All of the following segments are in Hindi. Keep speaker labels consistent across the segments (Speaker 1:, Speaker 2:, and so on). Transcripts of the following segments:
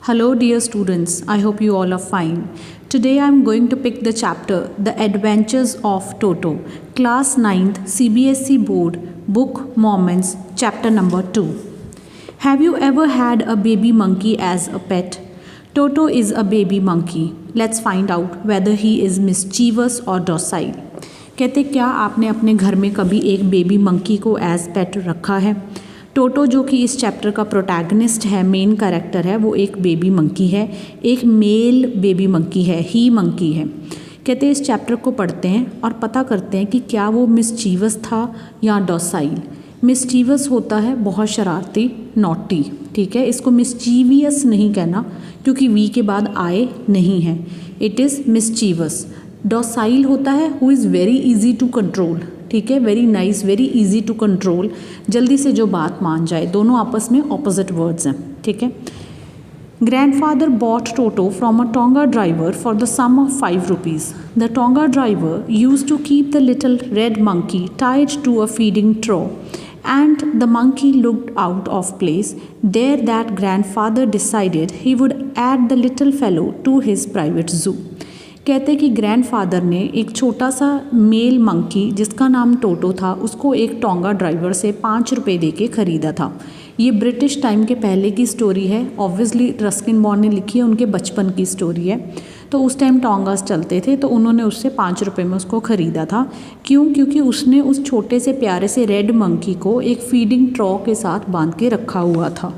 Speaker 1: Hello, dear students. I hope you all are fine. Today I am going to pick the chapter The Adventures of Toto, Class 9th CBSE Board, Book Moments, Chapter number 2. Have you ever had a baby monkey as a pet? Toto is a baby monkey. Let's find out whether he is mischievous or docile. कहते क्या आपने अपने घर में कभी एक बेबी मंकी को एज पेट रखा है? टोटो जो कि इस चैप्टर का प्रोटैगनिस्ट है, मेन कैरेक्टर है, वो एक बेबी मंकी है, एक मेल बेबी मंकी है, ही मंकी है। कहते इस चैप्टर को पढ़ते हैं और पता करते हैं कि क्या वो मिस्चीवस था या डॉसाइल। मिस्चीवस होता है बहुत शरारती, नॉटी, ठीक है। इसको मिस्चीवियस नहीं कहना क्योंकि वी के बाद आए नहीं है, इट इज़ मिस्चीवस। डॉसाइल होता है who is very easy to control, ठीक है, very nice, very easy to control, जल्दी से जो बात मान जाए। दोनों आपस में ऑपोजिट वर्ड्स हैं, ठीक है। Grandfather bought Toto from a Tonga driver for the sum of 5 rupees. The Tonga driver used to keep the little red monkey tied to a feeding trough, and the monkey looked out of place. There that grandfather decided he would add the little fellow to his private zoo. कहते कि ग्रैंडफादर ने एक छोटा सा मेल मंकी जिसका नाम टोटो था उसको एक टोंगा ड्राइवर से 5 रुपये दे के ख़रीदा था। ये ब्रिटिश टाइम के पहले की स्टोरी है, ऑब्वियसली रस्किन बॉन्ड ने लिखी है, उनके बचपन की स्टोरी है। तो उस टाइम टोंगास चलते थे तो उन्होंने उससे 5 रुपये में उसको ख़रीदा था। क्यों? क्योंकि उसने उस छोटे से प्यारे से रेड मंकी को एक फीडिंग ट्रॉ के साथ बांध के रखा हुआ था।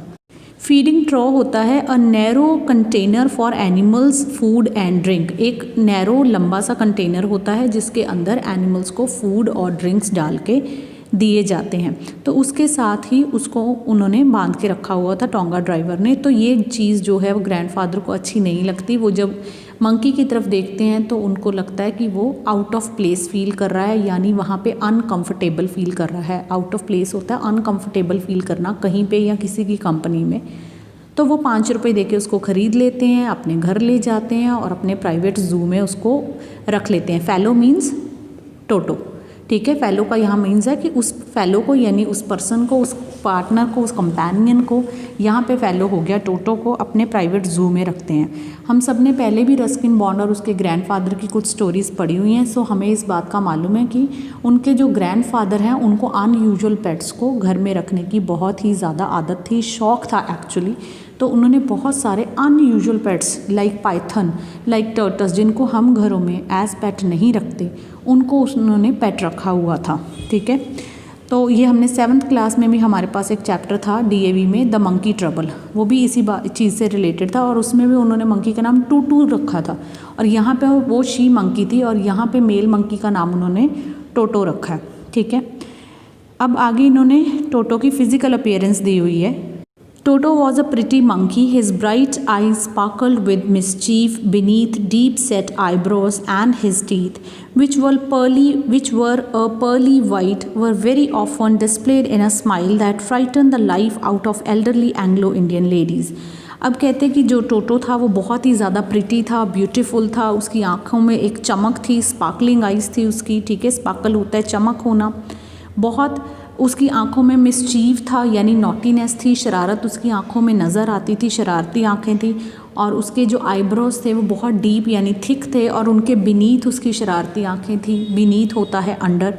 Speaker 1: फीडिंग ट्रॉ होता है a narrow container for animals food and drink. एक नैरो लंबा सा कंटेनर होता है जिसके अंदर एनिमल्स को फूड और ड्रिंक्स डाल के दिए जाते हैं। तो उसके साथ ही उसको उन्होंने बांध के रखा हुआ था टोंगा ड्राइवर ने। तो ये चीज़ जो है वो ग्रैंडफादर को अच्छी नहीं लगती। वो जब मंकी की तरफ देखते हैं तो उनको लगता है कि वो आउट ऑफ प्लेस फील कर रहा है, यानी वहाँ पे अनकंफर्टेबल फील कर रहा है। आउट ऑफ प्लेस होता है अनकंफर्टेबल फील करना कहीं पे या किसी की कंपनी में। तो वो 5 रुपये दे के उसको ख़रीद लेते हैं, अपने घर ले जाते हैं और अपने प्राइवेट ज़ू में उसको रख लेते हैं। फेलो मीन्स टोटो, ठीक है। फेलो का यहाँ मीन्स है कि उस फेलो को, यानी उस पर्सन को, उस पार्टनर को, उस कंपेनियन को, यहाँ पे फेलो हो गया, टोटो को अपने प्राइवेट ज़ू में रखते हैं। हम सब ने पहले भी रस्किन बॉन्ड और उसके ग्रैंडफादर की कुछ स्टोरीज़ पढ़ी हुई हैं, सो हमें इस बात का मालूम है कि उनके जो ग्रैंडफादर हैं उनको अनयूजुअल पेट्स को घर में रखने की बहुत ही ज़्यादा आदत थी, शौक़ था एक्चुअली। तो उन्होंने बहुत सारे unusual pets like python, like turtles, जिनको हम घरों में एज पेट नहीं रखते, उनको उन्होंने पेट रखा हुआ था, ठीक है। तो ये हमने 7th क्लास में भी हमारे पास एक चैप्टर था DAV में, द मंकी ट्रबल, वो भी इसी चीज़ से रिलेटेड था और उसमें भी उन्होंने मंकी का नाम टूटू रखा था। और यहाँ पे वो शी मंकी थी और यहाँ पे मेल मंकी का नाम उन्होंने टोटो रखा है, ठीक है। अब आगे इन्होंने टोटो की फ़िज़िकल अपीयरेंस दी हुई है। Toto was a pretty monkey. His bright eyes sparkled with mischief beneath deep-set eyebrows, and his teeth, which were a pearly white, were very often displayed in a smile that frightened the life out of elderly Anglo-Indian ladies. अब कहते कि जो टोटो था वो बहुत ही ज़्यादा प्रिटी था, ब्यूटीफुल था, उसकी आँखों में एक चमक थी, स्पार्कलिंग आइज़ थी उसकी, ठीक है। स्पार्कल होता है चमक होना। बहुत उसकी आंखों में मिसचीव था, यानी नॉटीनेस थी, शरारत उसकी आंखों में नज़र आती थी, शरारती आंखें थी। और उसके जो आईब्रोज थे वो बहुत डीप यानी थिक थे और उनके बीनीथ उसकी शरारती आंखें थी। बीनीथ होता है अंडर।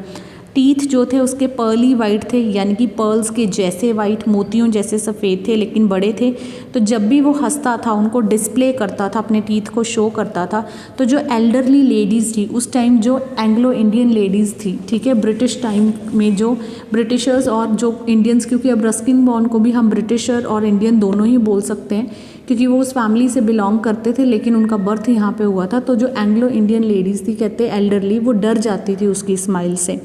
Speaker 1: टीथ जो थे उसके पर्ली वाइट थे, यानी कि पर्ल्स के जैसे वाइट, मोतियों जैसे सफ़ेद थे लेकिन बड़े थे। तो जब भी वो हंसता था, उनको डिस्प्ले करता था, अपने टीथ को शो करता था, तो जो एल्डरली लेडीज़ थी उस टाइम, जो एंग्लो इंडियन लेडीज़ थी, ठीक है, ब्रिटिश टाइम में जो ब्रिटिशर्स और जो इंडियंस, क्योंकि अब रस्किन बॉन्ड को भी हम ब्रिटिशर और इंडियन दोनों ही बोल सकते हैं क्योंकि वो उस फैमिली से बिलोंग करते थे लेकिन उनका बर्थ यहाँ पे हुआ था। तो जो एंग्लो इंडियन लेडीज़ थी, कहते एल्डरली, वो डर जाती थी उसकी स्माइल से।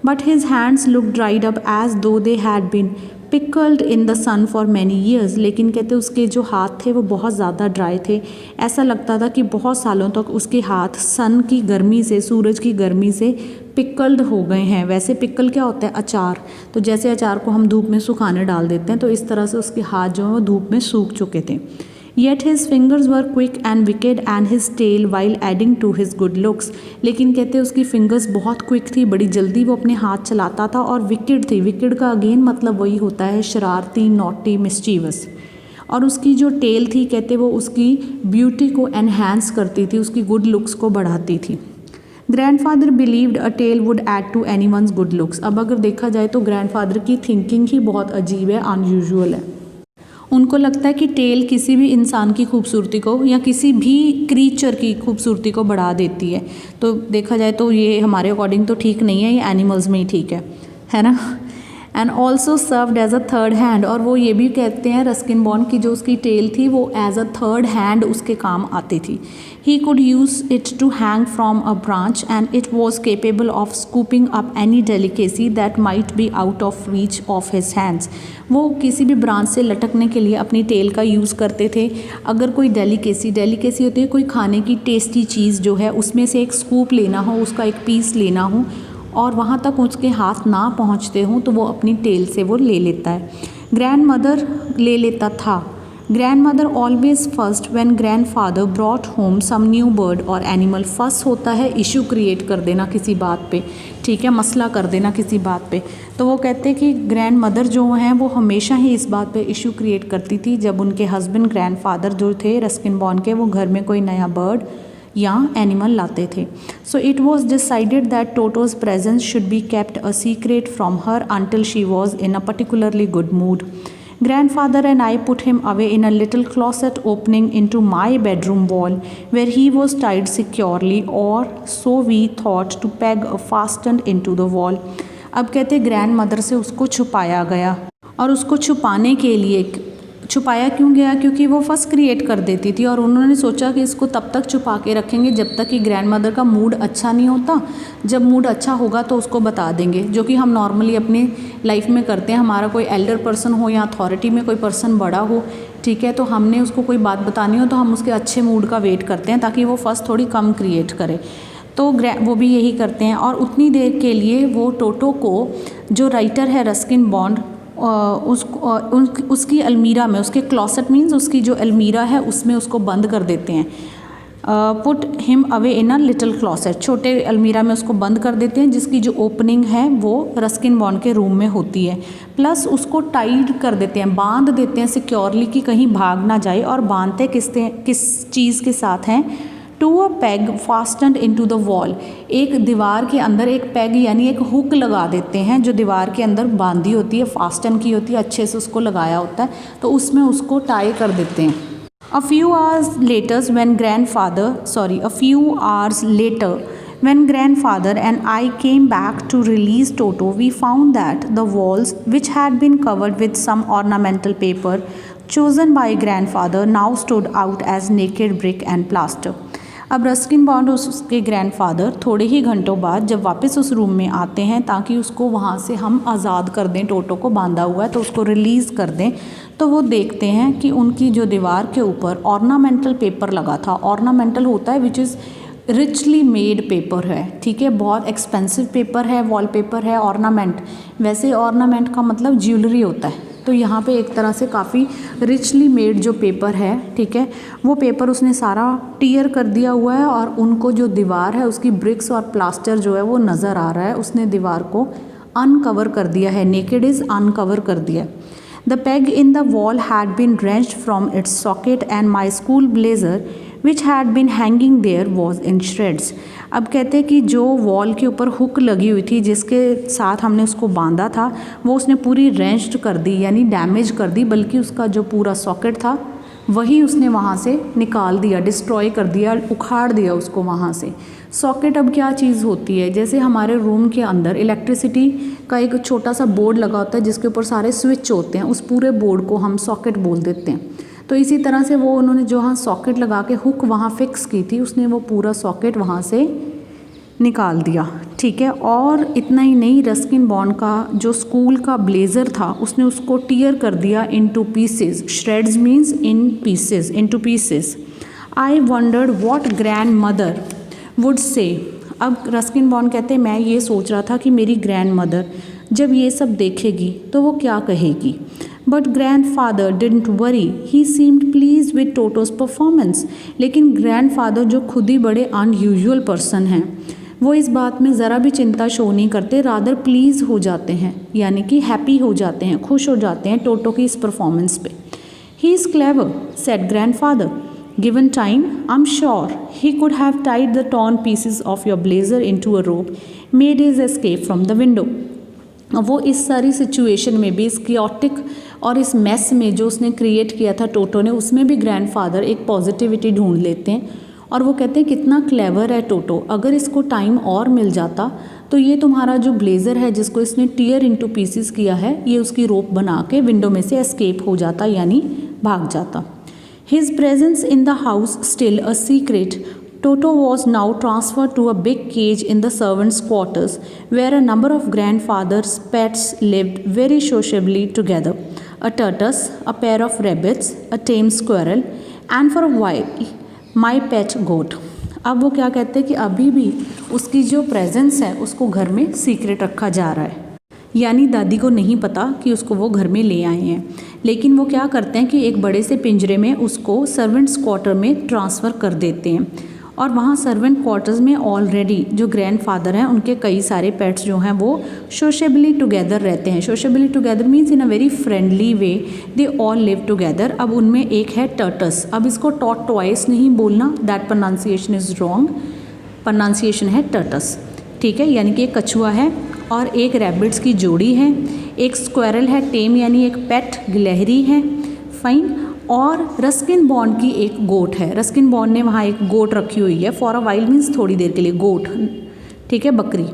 Speaker 1: But his hands looked dried up as though they had been pickled in the sun for many years. लेकिन कहते उसके जो हाथ थे वो बहुत ज़्यादा ड्राई थे, ऐसा लगता था कि बहुत सालों तक उसके हाथ सन की गर्मी से, सूरज की गर्मी से पिकल्ड हो गए हैं। वैसे पिकल क्या होता है? अचार। तो जैसे अचार को हम धूप में सुखाने डाल देते हैं, तो इस तरह से उसके हाथ जो है वो धूप में सूख चुके थे। Yet his fingers were quick and wicked and his tail while adding to his good looks. लेकिन कहते उसकी फिंगर्स बहुत क्विक थी, बड़ी जल्दी वो अपने हाथ चलाता था, और विकेड थी। विकेड का अगेन मतलब वही होता है शरारती, नॉटी, मिस्चीवस। और उसकी जो टेल थी कहते वो उसकी ब्यूटी को एनहांस करती थी, उसकी गुड लुक्स को बढ़ाती थी। Grandfather believed a tail would add to anyone's good looks. अब अगर देखा जाए तो ग्रैंडफादर की थिंकिंग ही बहुत अजीब है, अनयूजुअल है। उनको लगता है कि टेल किसी भी इंसान की खूबसूरती को या किसी भी क्रीचर की खूबसूरती को बढ़ा देती है। तो देखा जाए तो ये हमारे अकॉर्डिंग तो ठीक नहीं है, ये एनिमल्स में ही ठीक है ना। And also served as a third hand, और वो ये भी कहते हैं रस्किन बॉन्ड की जो उसकी टेल थी वो एज अ थर्ड हैंड उसके काम आती थी। He could use it to hang from a branch and it was capable of scooping up any delicacy that might be out of reach of his hands. वो किसी भी ब्रांच से लटकने के लिए अपनी टेल का यूज़ करते थे। अगर कोई डेलिकेसी होती है, कोई खाने की टेस्टी चीज़ जो है उसमें से एक स्कूप लेना हो, उसका एक पीस लेना हो और वहाँ तक उसके हाथ ना पहुँचते हों तो वो अपनी टेल से वो ले लेता है। ग्रैंड मदर ले लेता था। Grandmother always first when grandfather brought home some new bird और एनिमल। फर्स्ट होता है इशू क्रिएट कर देना किसी बात पे, ठीक है, मसला कर देना किसी बात पे। तो वो कहते हैं कि ग्रैंड मदर जो हैं वो हमेशा ही इस बात पे इशू क्रिएट करती थी जब उनके हस्बैंड ग्रैंड फादर जो थे रस्किन बॉन्ड के, वो घर में कोई नया बर्ड या एनिमल लाते थे। So it was decided that टोटोज presence should be kept a secret from her until she was in a particularly good mood. Grandfather and I put him away in a little closet opening into my bedroom wall, where he was tied securely, or so we thought, to peg fastened into the wall. अब कहते ग्रैंड मदर से उसको छुपाया गया, और उसको छुपाने के लिए छुपाया क्यों गया, क्योंकि वो फंस क्रिएट कर देती थी और उन्होंने सोचा कि इसको तब तक छुपा के रखेंगे जब तक कि ग्रैंड मदर का मूड अच्छा नहीं होता। जब मूड अच्छा होगा तो उसको बता देंगे, जो कि हम नॉर्मली अपनी लाइफ में करते हैं। हमारा कोई एल्डर पर्सन हो या अथॉरिटी में कोई पर्सन बड़ा हो, ठीक है, तो हमने उसको कोई बात बतानी हो तो हम उसके अच्छे मूड का वेट करते हैं ताकि वो फंस थोड़ी कम क्रिएट करे। तो वो भी यही करते हैं। और उतनी देर के लिए वो टोटो को, जो राइटर है रस्किन बॉन्ड, उसकी अलमीरा में, उसके क्लॉसेट मीन्स उसकी जो अलमीरा है उसमें उसको बंद कर देते हैं। Put him away in a little closet, छोटे अलमीरा में उसको बंद कर देते हैं जिसकी जो ओपनिंग है वो रस्किन बॉन्ड के रूम में होती है। प्लस उसको टाइड कर देते हैं, बांध देते हैं सिक्योरली कि कहीं भाग ना जाए। और बांधते किस चीज़ के साथ हैं, to a peg fastened into the wall, एक दीवार के अंदर एक पैग यानी एक हुक लगा देते हैं जो दीवार के अंदर बांधी होती है, फास्टन की होती है, अच्छे से उसको लगाया होता है, तो उसमें उसको टाई कर देते हैं। A few hours later when grandfather and I came back to release Toto, we found that the walls, which had been covered with some ornamental paper chosen by grandfather, now stood out as naked brick and plaster. अब रस्किन बॉन्ड उसके ग्रैंडफादर थोड़े ही घंटों बाद जब वापस उस रूम में आते हैं ताकि उसको वहाँ से हम आज़ाद कर दें, टोटो को बांधा हुआ है तो उसको रिलीज़ कर दें, तो वो देखते हैं कि उनकी जो दीवार के ऊपर ऑर्नामेंटल पेपर लगा था। ऑर्नामेंटल होता है which is richly made paper है, ठीक है, बहुत एक्सपेंसिव पेपर है, वॉलपेपर है। ऑर्नामेंट, वैसे ऑर्नामेंट का मतलब ज्वेलरी होता है, तो यहाँ पे एक तरह से काफ़ी रिचली मेड जो पेपर है, ठीक है, वो पेपर उसने सारा टीयर कर दिया हुआ है और उनको जो दीवार है उसकी ब्रिक्स और प्लास्टर जो है वो नज़र आ रहा है। उसने दीवार को अनकवर कर दिया है, नेकेड इज़ अनकवर कर दिया। The peg in the wall had been wrenched from its socket and my school blazer which had been hanging there was in shreds. अब कहते हैं कि जो वॉल के ऊपर हुक लगी हुई थी जिसके साथ हमने उसको बांधा था वो उसने पूरी रेंच्ड कर दी, यानी डैमेज कर दी, बल्कि उसका जो पूरा सॉकेट था वही उसने वहाँ से निकाल दिया, डिस्ट्रॉय कर दिया, उखाड़ दिया उसको वहाँ से। सॉकेट अब क्या चीज़ होती है, जैसे हमारे रूम के अंदर इलेक्ट्रिसिटी का एक छोटा सा बोर्ड लगा होता है जिसके ऊपर सारे स्विच होते हैं, उस पूरे बोर्ड को हम सॉकेट बोल देते हैं। तो इसी तरह से वो उन्होंने जो हाँ सॉकेट लगा के हुक वहाँ फिक्स की थी, उसने वो पूरा सॉकेट वहाँ से निकाल दिया, ठीक है। और इतना ही नहीं, रस्किन बॉन्ड का जो स्कूल का ब्लेज़र था उसने उसको टीयर कर दिया into pieces. Shreds means in pieces, into pieces. I wandered what grand mother would say. अब रस्किन बॉन्ड कहते हैं मैं ये सोच रहा था कि मेरी ग्रैंड मदर जब ये सब देखेगी तो वो क्या कहेगी। But grandfather didn't worry, he seemed please with टोटोज performance. लेकिन ग्रैंडफादर जो खुद ही बड़े अनयूजुअल पर्सन हैं वो इस बात में ज़रा भी चिंता शो नहीं करते, रादर प्लीज़ हो जाते हैं, यानी कि हैप्पी हो जाते हैं, खुश हो जाते हैं टोटो की इस परफॉर्मेंस पे। He is clever, said grandfather. Given time, I'm sure he could have tied the torn pieces of your blazer into a rope, made his escape from the window. वो इस सारी सिचुएशन में भी, इस क्योटिक और इस मेस में जो उसने क्रिएट किया था टोटो ने, उसमें भी ग्रैंडफादर एक पॉजिटिविटी ढूंढ लेते हैं और वो कहते हैं कितना क्लेवर है टोटो, अगर इसको टाइम और मिल जाता तो ये तुम्हारा जो ब्लेज़र है जिसको इसने टीयर इनटू पीसेस किया है, ये उसकी रोप बना के विंडो में से एस्केप हो जाता, यानी भाग जाता. His presence in the house still a secret, Toto was now transferred to a big cage in the servants' quarters where a number of grandfather's pets lived very sociably together. A tortoise, a pair of rabbits, a tame squirrel, and for a while my pet goat. अब वो क्या कहते हैं कि अभी भी उसकी जो प्रेजेंस है उसको घर में सीक्रेट रखा जा रहा है, यानी दादी को नहीं पता कि उसको वो घर में ले आए हैं. लेकिन वो क्या करते हैं कि एक बड़े से पिंजरे में उसको सर्वेंट्स क्वार्टर में ट्रांसफ़र कर देते हैं और वहाँ सर्वेंट क्वार्टर्स में ऑलरेडी जो ग्रैंडफादर हैं उनके कई सारे पेट्स जो हैं वो सोशेबली टुगेदर रहते हैं. Sociably together means in a very friendly way they all live together. अब उनमें एक है टर्टस. अब इसको टॉर्टॉइस नहीं बोलना, that pronunciation is wrong. Pronunciation है टर्टस, ठीक है, यानी कि एक कछुआ है और एक रैबिट्स की जोड़ी है. एक स्क्वेरल है टेम, यानी एक पेट गिलहरी है, फाइन. और रस्किन बॉन्ड की एक गोट है. रस्किन बॉन्ड ने वहाँ एक गोट रखी हुई है, फॉर अ वाइल मीन्स थोड़ी देर के लिए, गोट, ठीक है, बकरी.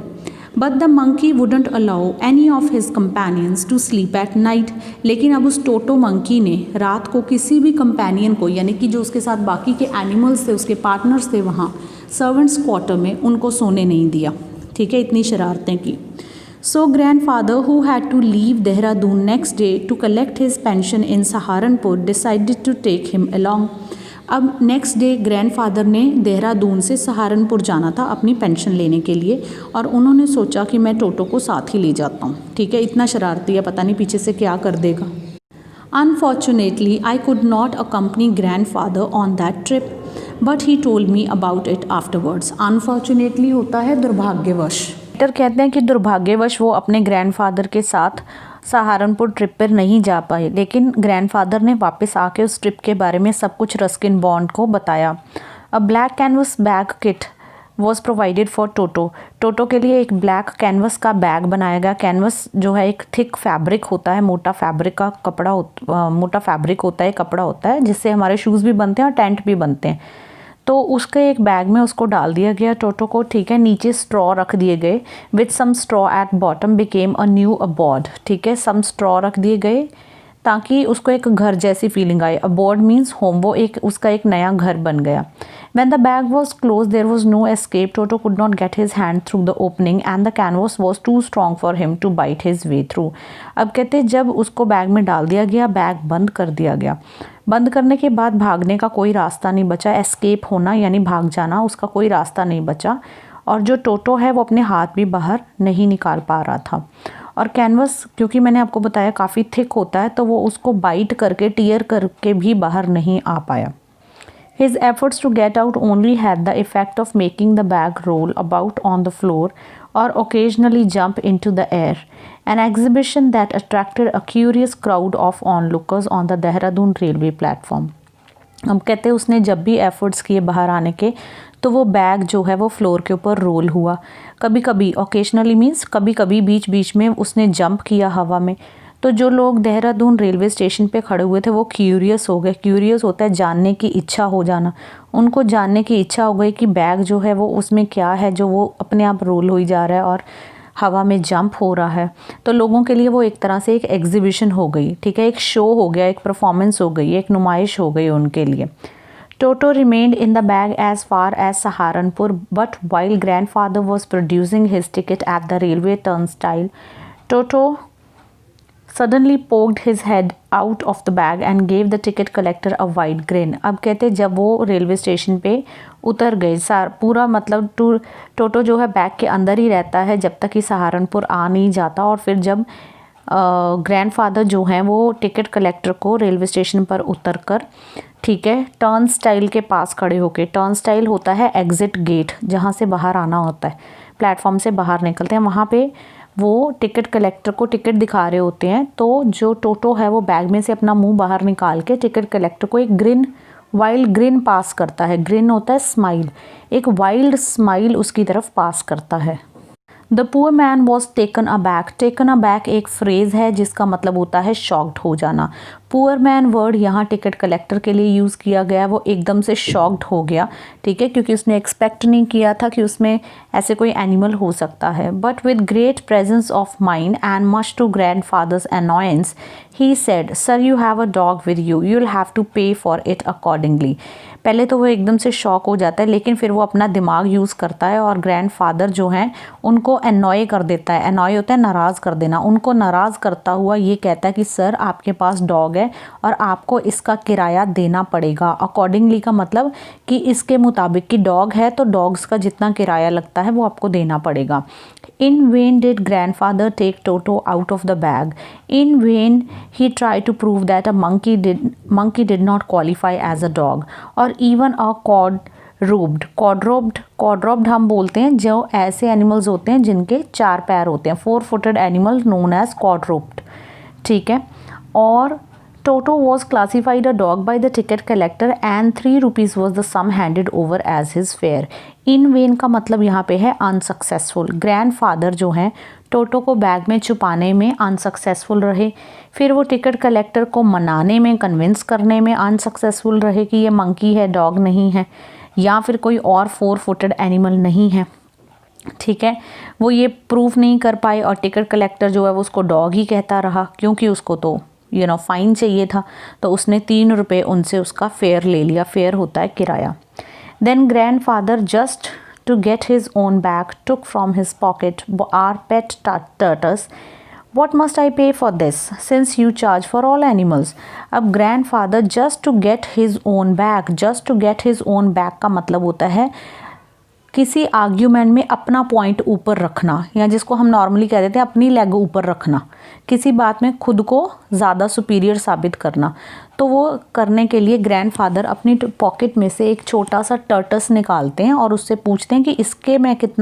Speaker 1: But the monkey wouldn't allow any of his companions to sleep at night. लेकिन अब उस टोटो मंकी ने रात को किसी भी कंपेनियन को, यानी कि जो उसके साथ बाकी के एनिमल्स थे, उसके पार्टनर्स थे वहाँ सर्वेंट्स क्वार्टर में, उनको सोने नहीं दिया, ठीक है, इतनी शरारतें की. So grandfather, who had to leave Dehradun next day to collect his pension in Saharanpur, decided to take him along. अब नेक्स्ट डे ग्रैंडफादर ने देहरादून से सहारनपुर जाना था अपनी पेंशन लेने के लिए और उन्होंने सोचा कि मैं टोटो को साथ ही ले जाता हूँ, ठीक है, इतना शरारती है, पता नहीं पीछे से क्या कर देगा. Unfortunately, I could not accompany grandfather on that trip, but he told me about it afterwards. Unfortunately होता है दुर्भाग्यवश. राइटर कहते हैं कि दुर्भाग्यवश वो अपने ग्रैंडफादर के साथ सहारनपुर ट्रिप पर नहीं जा पाए, लेकिन ग्रैंडफादर ने वापस आके उस ट्रिप के बारे में सब कुछ रस्किन बॉन्ड को बताया. A black canvas bag kit was provided for Toto. Toto के लिए एक ब्लैक कैनवस का बैग बनाया गया. कैनवस जो है एक थिक फैब्रिक होता है, मोटा फैब्रिक का कपड़ा मोटा फैब्रिक होता है, कपड़ा होता है जिससे हमारे शूज़ भी बनते हैं और टेंट भी बनते हैं. तो उसके एक बैग में उसको डाल दिया गया टोटो को, ठीक है. नीचे स्ट्रॉ रख दिए गए, with some straw at bottom became a new abode, ठीक है. सम स्ट्रॉ रख दिए गए ताकि उसको एक घर जैसी फीलिंग आए. अबॉर्ड मीन्स होम, वो एक उसका एक नया घर बन गया. When the bag was closed, there was no escape. Toto could not get his hand through the opening and the canvas was too strong for him to bite his way through. अब कहते हैं जब उसको बैग में डाल दिया गया, बैग बंद कर दिया गया. बंद करने के बाद भागने का कोई रास्ता नहीं बचा. एस्केप होना यानी भाग जाना, उसका कोई रास्ता नहीं बचा. और जो टोटो है वो अपने हाथ भी बाहर नहीं निकाल पा रहा था. और कैनवस, क्योंकि मैंने आपको बताया काफ़ी थिक होता है, तो वो उसको बाइट करके, टीयर करके भी बाहर नहीं आ पाया. His efforts to get out only had the effect of making the bag roll about on the floor or occasionally jump into the air, an exhibition that attracted a curious crowd of onlookers on the Dehradun railway platform. हम कहते हैं उसने जब भी एफर्ट्स किए बाहर आने के, तो वो बैग जो है वो फ्लोर के ऊपर रोल हुआ. कभी कभी, ओकेजनली मीन्स कभी कभी, बीच बीच में उसने जंप किया हवा में. तो जो लोग देहरादून रेलवे स्टेशन पे खड़े हुए थे वो क्यूरियस हो गए. क्यूरियस होता है जानने की इच्छा हो जाना. उनको जानने की इच्छा हो गई कि बैग जो है वो उसमें क्या है जो वो अपने आप रोल हो जा रहा है और हवा में जंप हो रहा है. तो लोगों के लिए वो एक तरह से एक एग्जीबिशन हो गई, ठीक है, एक शो हो गया, एक परफॉर्मेंस हो गई, एक नुमाइश हो गई उनके लिए. Toto remained in the bag as far as Saharanpur, but while grandfather was producing his ticket at the railway turnstile, Toto suddenly poked his head out of the bag and gave the ticket collector a wide grin. अब कहते जब वो रेलवे स्टेशन पे उतर गए, पूरा मतलब टोटो जो है बैग के अंदर ही रहता है जब तक कि सहारनपुर आ नहीं जाता. और फिर जब ग्रैंडफादर जो हैं वो टिकट कलेक्टर को रेलवे स्टेशन पर उतर कर, ठीक है, टर्न स्टाइल के पास खड़े होके, टर्न स्टाइल होता है एग्ज़िट गेट, जहाँ से बाहर आना होता है, प्लेटफॉर्म से बाहर निकलते हैं, वहाँ पे वो टिकट कलेक्टर को टिकट दिखा रहे होते हैं, तो जो टोटो है वो बैग में से अपना मुंह बाहर निकाल के टिकट कलेक्टर को एक वाइल्ड ग्रिन पास करता है। ग्रिन होता है स्माइल, एक वाइल्ड स्माइल उसकी तरफ पास करता है। The poor man was taken aback. Taken aback एक फ्रेज़ है जिसका मतलब होता है शॉक्ड हो जाना। पुअर मैन वर्ड यहाँ टिकट कलेक्टर के लिए यूज़ किया गया, वो एकदम से शॉक्ड हो गया, ठीक है, क्योंकि उसने एक्सपेक्ट नहीं किया था कि उसमें ऐसे कोई एनिमल हो सकता है। But with great presence of mind and much to grandfather's annoyance he said, sir you have a dog with you will have to pay for it accordingly. पहले तो वो एकदम से शॉक हो जाता है, लेकिन फिर वो अपना दिमाग यूज़ करता है और ग्रैंडफादर जो हैं उनको एनॉय कर देता है। एनॉय होता है नाराज़ कर देना। उनको नाराज़ करता हुआ ये कहता है कि सर आपके पास डॉग है और आपको इसका किराया देना पड़ेगा। अकॉर्डिंगली का मतलब कि इसके मुताबिक कि डॉग है तो डॉग्स का जितना किराया लगता है वो आपको देना पड़ेगा। In vain did grandfather take Toto out of the bag. In vain he tried to prove that a monkey did not qualify as a dog or even a quadruped हम बोलते हैं जो ऐसे एनिमल्स होते हैं जिनके 4 पैर होते हैं, 4-footed animal known as quadruped, ठीक है। और Toto was classified a dog by the ticket collector and 3 rupees was the sum handed over as his fare. In vain का मतलब यहाँ पे है अनसक्सेसफुल। ग्रैंडफादर जो हैं टोटो को बैग में छुपाने में अनसक्सेसफुल रहे, फिर वो टिकट कलेक्टर को मनाने में, कन्विंस करने में अनसक्सेसफुल रहे कि ये मंकी है, डॉग नहीं है, या फिर कोई और 4-footed एनिमल नहीं है, ठीक है। वो ये प्रूफ नहीं कर पाए और टिकट कलेक्टर जो है वो उसको डॉग ही कहता रहा, क्योंकि उसको तो फाइन चाहिए था, तो उसने 3 रुपये उनसे उसका फेयर ले लिया। फेयर होता है किराया। Then grandfather just to get his own bag took from his pocket our pet turtles. What must I pay for this since you charge for all animals? अब grandfather just to get his own bag, just to get his own bag का मतलब होता है किसी आर्ग्यूमेंट में अपना पॉइंट ऊपर रखना, या जिसको हम नॉर्मली कह देते हैं अपनी लेग ऊपर रखना, किसी बात में खुद को ज़्यादा सुपीरियर साबित करना। तो वो करने के लिए ग्रैंडफादर अपनी पॉकेट में से एक छोटा सा टर्टस निकालते हैं और उससे पूछते हैं कि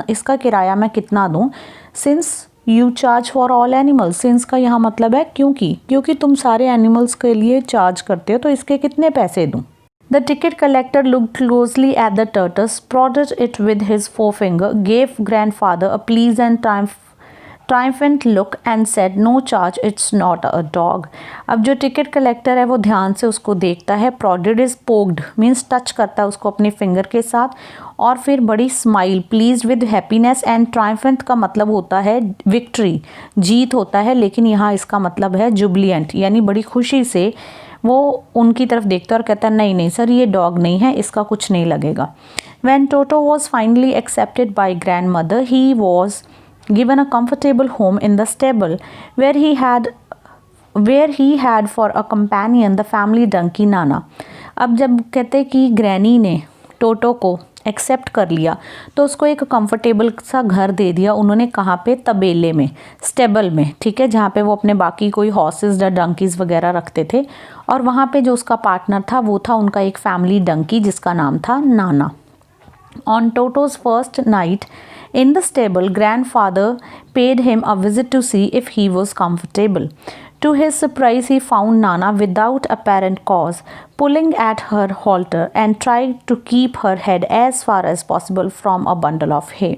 Speaker 1: इसका किराया मैं कितना दूँ। Since you charge for all animals, since का यहाँ मतलब है क्योंकि तुम सारे एनिमल्स के लिए चार्ज करते हो, तो इसके कितने पैसे दूँ। The ticket collector looked closely at the tortoise, prodded it with his forefinger, gave grandfather a pleased and triumphant look and said, "No charge, it's not a dog." अब जो टिकट कलेक्टर है वो ध्यान से उसको देखता है। prodded is poked means touch करता है उसको अपने फिंगर के साथ, और फिर बड़ी smile, please with happiness and triumphant का मतलब होता है विक्ट्री, जीत होता है, लेकिन यहाँ इसका मतलब है जुबिलियंट, यानी बड़ी खुशी से वो उनकी तरफ देखता है और कहता है नहीं सर ये डॉग नहीं है, इसका कुछ नहीं लगेगा। When Toto was finally accepted by grandmother, he was given a comfortable home in the stable where he had for a companion the family donkey Nana. अब जब कहते कि ग्रैनी ने टोटो को एक्सेप्ट कर लिया तो उसको एक कंफर्टेबल सा घर दे दिया उन्होंने। कहाँ पे? तबेले में, स्टेबल में, ठीक है, जहाँ पे वो अपने बाकी कोई हॉर्सेस या डंकीज वगैरह रखते थे। और वहाँ पे जो उसका पार्टनर था वो था उनका एक फैमिली डंकी जिसका नाम था नाना। On टोटोज first night in the stable, grandfather paid him a visit to see if he was comfortable. To his surprise, he found Nana without apparent cause, pulling at her halter and trying to keep her head as far as possible from a bundle of hay.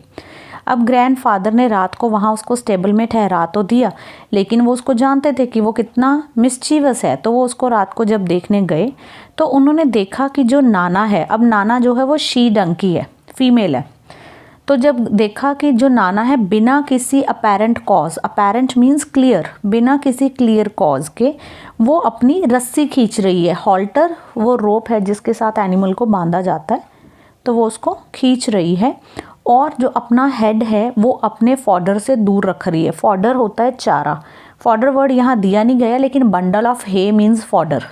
Speaker 1: अब ग्रैंडफादर ने रात को वहाँ उसको स्टेबल में ठहरा तो दिया, लेकिन वो उसको जानते थे कि वो कितना मिस्चीवस है, तो वो उसको रात को जब देखने गए तो उन्होंने देखा कि जो नाना है, अब नाना जो है वो शी डंकी है, फीमेल है, तो जब देखा कि जो नाना है बिना किसी apparent cause, apparent means clear, बिना किसी क्लियर कॉज के वो अपनी रस्सी खींच रही है। हॉल्टर वो रोप है जिसके साथ एनिमल को बांधा जाता है, तो वो उसको खींच रही है और जो अपना हेड है वो अपने फॉडर से दूर रख रही है। फॉडर होता है चारा, फॉडर वर्ड यहाँ दिया नहीं गया, लेकिन bundle of hay means fodder,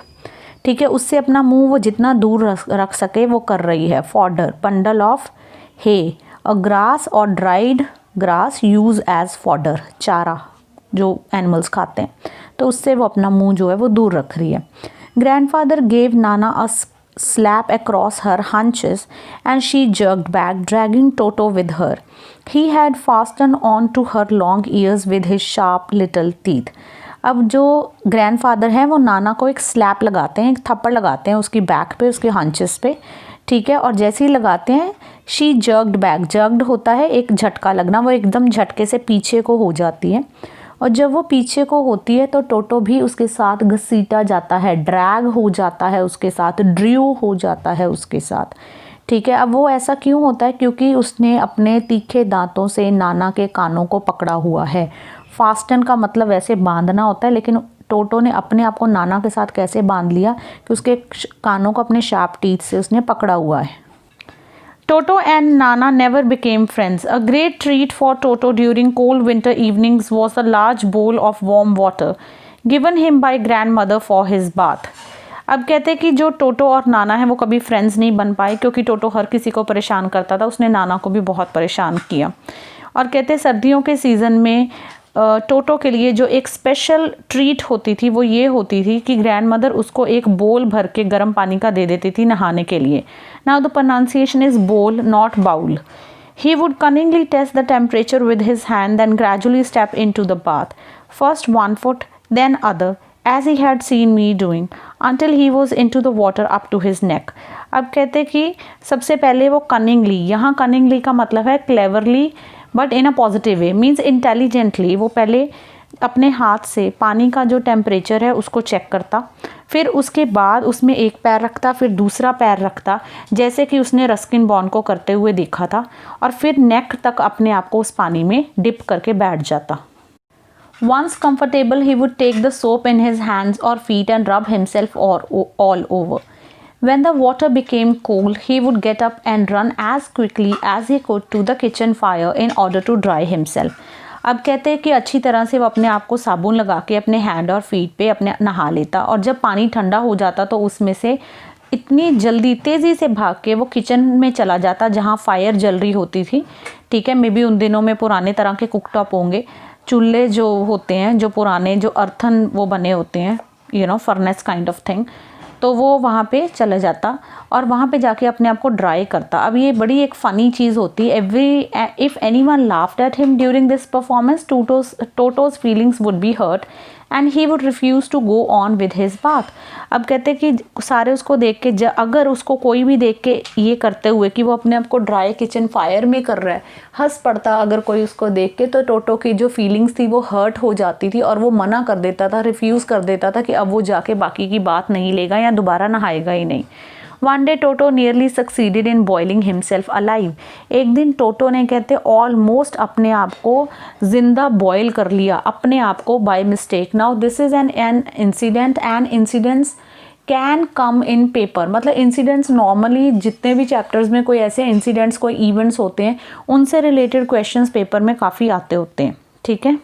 Speaker 1: ठीक है, उससे अपना मुंह वो जितना दूर रख सके वो कर रही है। Fodder, bundle of hay, a grass और dried grass use as fodder, चारा जो एनिमल्स खाते हैं, तो उससे वो अपना मुंह जो है वो दूर रख रही है। Grandfather gave Nana a slap across her haunches, and she jerked back, dragging Toto with her. He had fastened on to her long ears with his sharp little teeth. अब जो ग्रैंडफादर हैं वो नाना को एक स्लैप लगाते हैं, एक थप्पड़ लगाते हैं उसकी बैक पे, उसके हंचेस पे, ठीक है। और जैसे ही लगाते हैं शी जर्क्ड बैक, जर्क्ड होता है एक झटका लगना, वो एकदम झटके से पीछे को हो जाती है। और जब वो पीछे को होती है तो टोटो भी उसके साथ घसीटा जाता है, ड्रैग हो जाता है उसके साथ, ड्रू हो जाता है उसके साथ, ठीक है। अब वो ऐसा क्यों होता है? क्योंकि उसने अपने तीखे दांतों से नाना के कानों को पकड़ा हुआ है। फास्टन का मतलब वैसे बांधना होता है, लेकिन टोटो ने अपने आप को नाना के साथ कैसे बांध लिया कि उसके कानों को अपने शार्प टीथ से उसने पकड़ा हुआ है। Toto and Nana never became friends. A great treat for Toto during cold winter evenings was a large bowl of warm water given him by grandmother for his bath. अब कहते हैं कि जो टोटो और नाना है वो कभी फ्रेंड्स नहीं बन पाए, क्योंकि टोटो हर किसी को परेशान करता था, उसने नाना को भी बहुत परेशान किया। और कहते हैं सर्दियों के सीज़न में टोटो के लिए जो एक स्पेशल ट्रीट होती थी वो ये होती थी कि ग्रैंड मदर उसको एक बोल भर के गर्म पानी का दे देती थी नहाने के लिए। Now the pronunciation is bowl not bowl. He would cunningly test the temperature with his hand, then gradually step into the bath, first one foot then other as he had seen me doing until he was into the water up to his neck. अब कहते हैं कि सबसे पहले वो कनिंगली, यहाँ कनिंगली का मतलब है cleverly but in a positive way, means intelligently वो पहले अपने हाथ से पानी का जो टेम्परेचर है उसको चेक करता, फिर उसके बाद उसमें एक पैर रखता, फिर दूसरा पैर रखता, जैसे कि उसने रस्किन बॉन्ड को करते हुए देखा था, और फिर नेक तक अपने आप को उस पानी में डिप करके बैठ जाता। Once comfortable, he would take the soap in his hands or feet and rub himself all over. When the water became cold, he would get up and run as quickly as he could to the kitchen fire in order to dry himself. अब कहते हैं कि अच्छी तरह से वो अपने आप को साबुन लगा के अपने हैंड और फीट पे अपने नहा लेता, और जब पानी ठंडा हो जाता तो उसमें से इतनी जल्दी तेज़ी से भाग के वो किचन में चला जाता जहाँ फायर जल रही होती थी, ठीक है। मे बी उन दिनों में पुराने तरह के कुकटॉप होंगे, चूल्हे जो होते हैं, जो पुराने जो अर्थन वो बने होते हैं, you know furnace kind of thing, तो वो वहाँ पे चला जाता और वहाँ पे जाके अपने आप को ड्राई करता। अब ये बड़ी एक फ़नी चीज़ होती है। If anyone laughed at him during this performance, Toto's feelings would be hurt and he would refuse to go on with his bath. अब कहते हैं कि सारे उसको देख के, अगर उसको कोई भी देख के ये करते हुए कि वो अपने आप को ड्राई किचन फायर में कर रहा है, हंस पड़ता अगर कोई उसको देख के, तो टोटो की जो फीलिंग्स थी वो हर्ट हो जाती थी और वो मना कर देता था, रिफ्यूज़ कर देता था कि अब वो जाके बाकी की बात नहीं लेगा या दोबारा नहाएगा ही नहीं। One day Toto nearly succeeded in boiling himself alive. एक दिन टोटो ने कहते ऑलमोस्ट अपने आप को जिंदा बॉयल कर लिया, अपने आप को by mistake. Now this is an incident and incidents can come in paper, मतलब इंसिडेंट्स नॉर्मली जितने भी चैप्टर्स में कोई ऐसे इंसिडेंट्स, कोई इवेंट्स होते हैं, उनसे रिलेटेड क्वेश्चंस पेपर में काफ़ी आते होते हैं, ठीक है।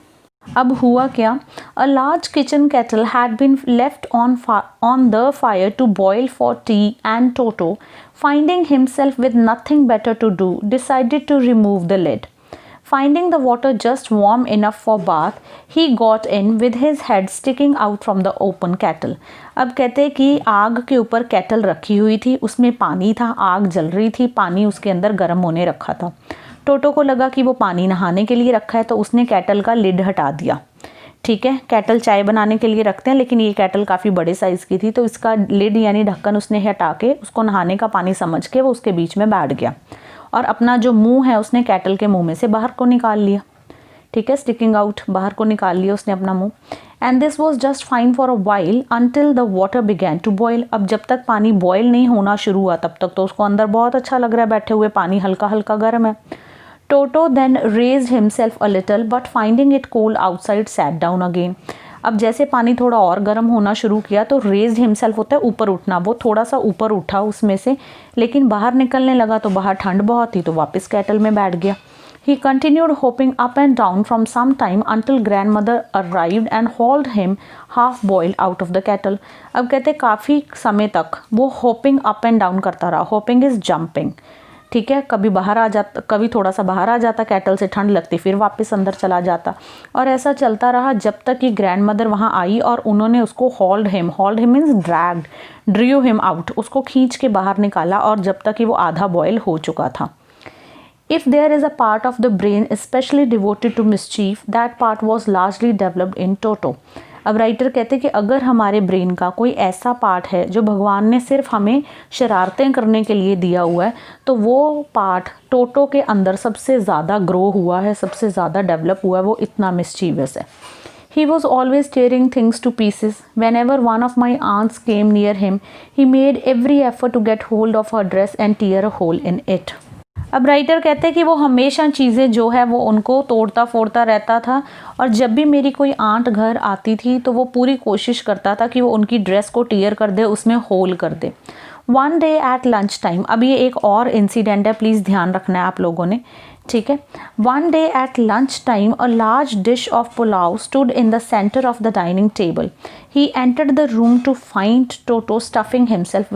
Speaker 1: अब हुआ क्या? A large kitchen kettle had been left on the fire to boil for tea and Toto, finding himself with nothing better to do, decided to remove the lid. Finding the water just warm enough for bath, he got in with his head sticking out from the open kettle. अब कहते हैं कि आग के ऊपर केटल रखी हुई थी, उसमें पानी था, आग जल रही थी, पानी उसके अंदर गर्म होने रखा था। टोटो को लगा कि वो पानी नहाने के लिए रखा है, तो उसने केटल का लिड हटा दिया, ठीक है। केटल चाय बनाने के लिए रखते हैं, लेकिन ये केटल काफ़ी बड़े साइज़ की थी, तो इसका लिड यानी ढक्कन उसने हटा के उसको नहाने का पानी समझ के वो उसके बीच में बैठ गया और अपना जो मुंह है उसने केटल के मुंह में से बाहर को निकाल लिया, ठीक है, स्टिकिंग आउट, बाहर को निकाल लिया उसने अपना मुंह। And this was just fine for a while until the water began to boil. अब जब तक पानी बॉयल नहीं होना शुरू हुआ तब तक तो उसको अंदर बहुत अच्छा लग रहा है बैठे हुए, पानी हल्का हल्का गर्म है. Toto then raised himself a little but finding it cold outside sat down again. अब जैसे पानी थोड़ा और गर्म होना शुरू किया तो रेज्ड हिमसेल्फ होता है ऊपर उठना, वो थोड़ा सा ऊपर उठा उसमें से, लेकिन बाहर निकलने लगा तो बाहर ठंड बहुत थी तो वापस केटल में बैठ गया. He continued hopping up and down from some time until grandmother arrived and hauled him half boiled out of the kettle. अब कहते काफ़ी समय तक वो hopping up and down करता रहा. Hopping is jumping, ठीक है, कभी बाहर आ जाता, कभी थोड़ा सा बाहर आ जाता, कैटल से ठंड लगती, फिर वापस अंदर चला जाता, और ऐसा चलता रहा जब तक कि ग्रैंड मदर वहाँ आई और उन्होंने उसको hold him means dragged, Drew him out, उसको खींच के बाहर निकाला, और जब तक कि वो आधा बॉयल हो चुका था। If there is a part of the brain especially devoted to mischief, that part was largely developed in Toto. अब राइटर कहते हैं कि अगर हमारे ब्रेन का कोई ऐसा पार्ट है जो भगवान ने सिर्फ हमें शरारतें करने के लिए दिया हुआ है, तो वो पार्ट टोटो के अंदर सबसे ज़्यादा ग्रो हुआ है, सबसे ज़्यादा डेवलप हुआ है, वो इतना मिस्चीवियस है। He was always tearing things to pieces. Whenever one of my aunts came near him, he made every effort to get hold of her dress and tear a hole in it. अब राइटर कहते हैं कि वो हमेशा चीज़ें जो है वो उनको तोड़ता फोड़ता रहता था, और जब भी मेरी कोई आंट घर आती थी तो वो पूरी कोशिश करता था कि वो उनकी ड्रेस को टीयर कर दे, उसमें होल कर दे। One day at lunch time, अब ये एक और इंसिडेंट है, प्लीज़ ध्यान रखना है आप लोगों ने, ठीक है। One day at lunch time a large dish of pulao stood in the centre of the dining table. He entered the room to find Toto stuffing himself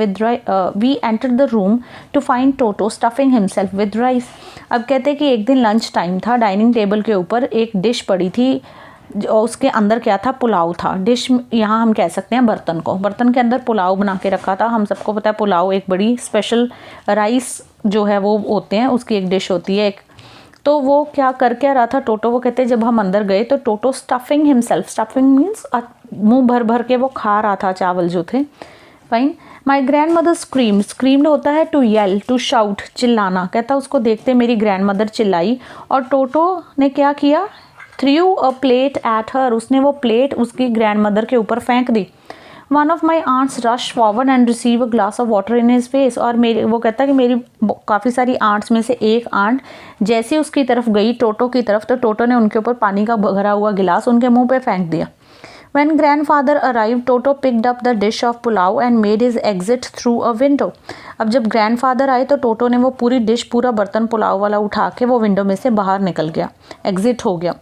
Speaker 1: with rice. अब कहते हैं कि एक दिन लंच टाइम था, डाइनिंग टेबल के ऊपर एक डिश पड़ी थी, उसके अंदर क्या था, पुलाव था। डिश यहाँ हम कह सकते हैं बर्तन को, बर्तन के अंदर पुलाव बना के रखा था। हम सबको पता है पुलाव एक बड़ी स्पेशल राइस जो है वो होते हैं, उसकी एक डिश होती है एक। तो वो क्या रहा था टोटो, वो कहते हैं जब हम अंदर गए तो टोटो स्टफिंग हिमसेल्फ, स्टफिंग मीन्स मुंह भर भर के वो खा रहा था चावल जो थे। Fine. My grand mother screamed होता है टू येल, टू शाउट, चिल्लाना। कहता उसको देखते मेरी ग्रैंड मदर चिल्लाई, और टोटो ने क्या किया, threw a plate at her, उसने वो प्लेट उसकी ग्रैंड मदर के ऊपर फेंक दी। One of my aunts rush forward and receive a glass of water in his face, और मेरी, वो कहता है कि मेरी काफ़ी सारी आंट्स में से एक आंट जैसे उसकी तरफ गई, टोटो की तरफ, तो टोटो ने उनके ऊपर पानी का भरा हुआ गिलास उनके मुंह पे फेंक दिया। When grandfather arrived, Toto picked up the dish of pulao and made his exit through a window. अब जब ग्रैंडफादर आए तो टोटो ने वो पूरी डिश, पूरा बर्तन पुलाव वाला उठा के वो विंडो में से बाहर निकल गया, एग्जिट हो गया।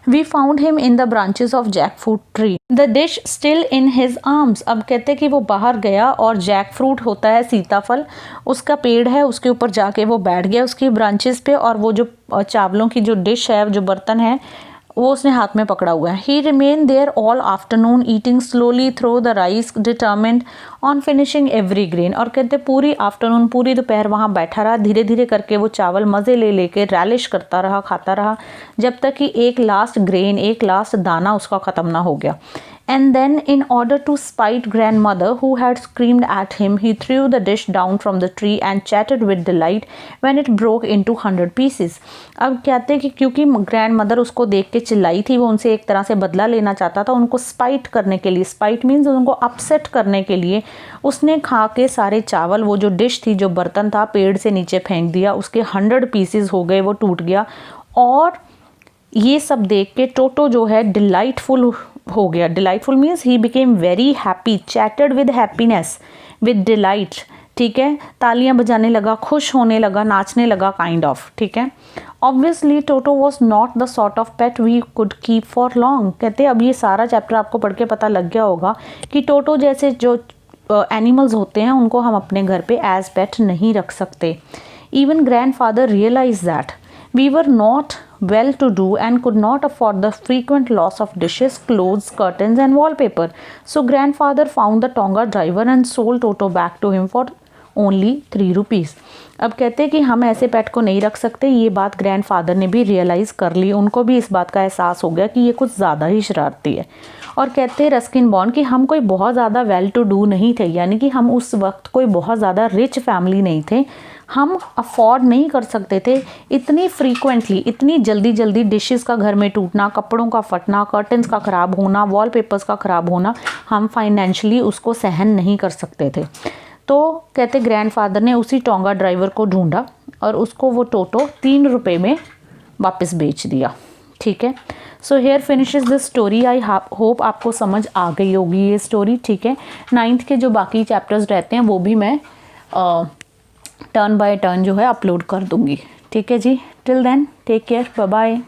Speaker 1: We found him in the branches of jackfruit tree. The dish still in his arms. अब कहते कि वो बाहर गया और जैकफ्रूट होता है सीताफल, उसका पेड़ है, उसके ऊपर जाके वो बैठ गया उसकी ब्रांचेस पे, और वो जो चावलों की जो डिश है, जो बर्तन है, वो उसने हाथ में पकड़ा हुआ है। He remain there all afternoon eating slowly through the rice, determined on finishing every grain. और कहते पूरी आफ्टरनून, पूरी दोपहर वहाँ बैठा रहा, धीरे धीरे करके वो चावल मज़े ले लेके रैलिश करता रहा, खाता रहा, जब तक कि एक लास्ट ग्रेन, एक लास्ट दाना उसका ख़त्म ना हो गया। And then, in order to spite grandmother who had screamed at him, he threw the dish down from the tree and chattered with delight when it broke into 100 pieces. अब कहते हैं कि क्योंकि ग्रैंडमदर उसको देख के चिल्लाई थी, वो उनसे एक तरह से बदला लेना चाहता था, उनको स्पाइट करने के लिए, स्पाइट मीन्स उनको अपसेट करने के लिए, उसने खा के सारे चावल, वो जो डिश थी, जो बर्तन था, पेड़ से नीचे फेंक दिया, उसके 100 पीसेज हो गए, वो टूट गया। और ये सब देख के टोटो जो है डिलाइटफुल हो गया। Delightful means he became very happy, chatted with happiness, with delight, ठीक है, तालियां बजाने लगा, खुश होने लगा, नाचने लगा, काइंड ऑफ, ठीक है। Obviously Toto was not the sort of pet we could keep for long. कहते अब ये सारा चैप्टर आपको पढ़ के पता लग गया होगा कि टोटो जैसे जो एनिमल्स होते हैं उनको हम अपने घर पे एज पेट नहीं रख सकते। Even grandfather realise that we were not well to do and could not afford the frequent loss of dishes, clothes, curtains and wallpaper. So grandfather found the Tonga driver and sold Toto back to him for only 3 rupees. अब कहते हैं कि हम ऐसे पेट को नहीं रख सकते। ये बात ग्रैंडफादर ने भी रियलाइज़ कर ली, उनको भी इस बात का एहसास हो गया कि ये कुछ ज़्यादा ही शरारती है। और कहते हैं रस्किन बॉन्ड कि हम कोई बहुत ज़्यादा वेल टू डू नहीं थे, यानी कि हम उस वक्त कोई बहुत ज़्यादा रिच फैमिली नहीं थे, हम अफोर्ड नहीं कर सकते थे इतनी फ्रीक्वेंटली, इतनी जल्दी जल्दी डिशेस का घर में टूटना, कपड़ों का फटना, कर्टन्स का ख़राब होना, वॉलपेपर्स का ख़राब होना, हम फाइनेंशियली उसको सहन नहीं कर सकते थे। तो कहते ग्रैंडफादर ने उसी टोंगा ड्राइवर को ढूंढा और उसको वो टोटो 3 रुपये में वापस बेच दिया, ठीक है। So here finishes this story. I hope आपको समझ आ गई होगी ये स्टोरी, ठीक है। 9th के जो बाकी चैप्टर्स रहते हैं वो भी मैं टर्न बाय टर्न जो है अपलोड कर दूंगी, ठीक है जी। Till then take care, bye bye.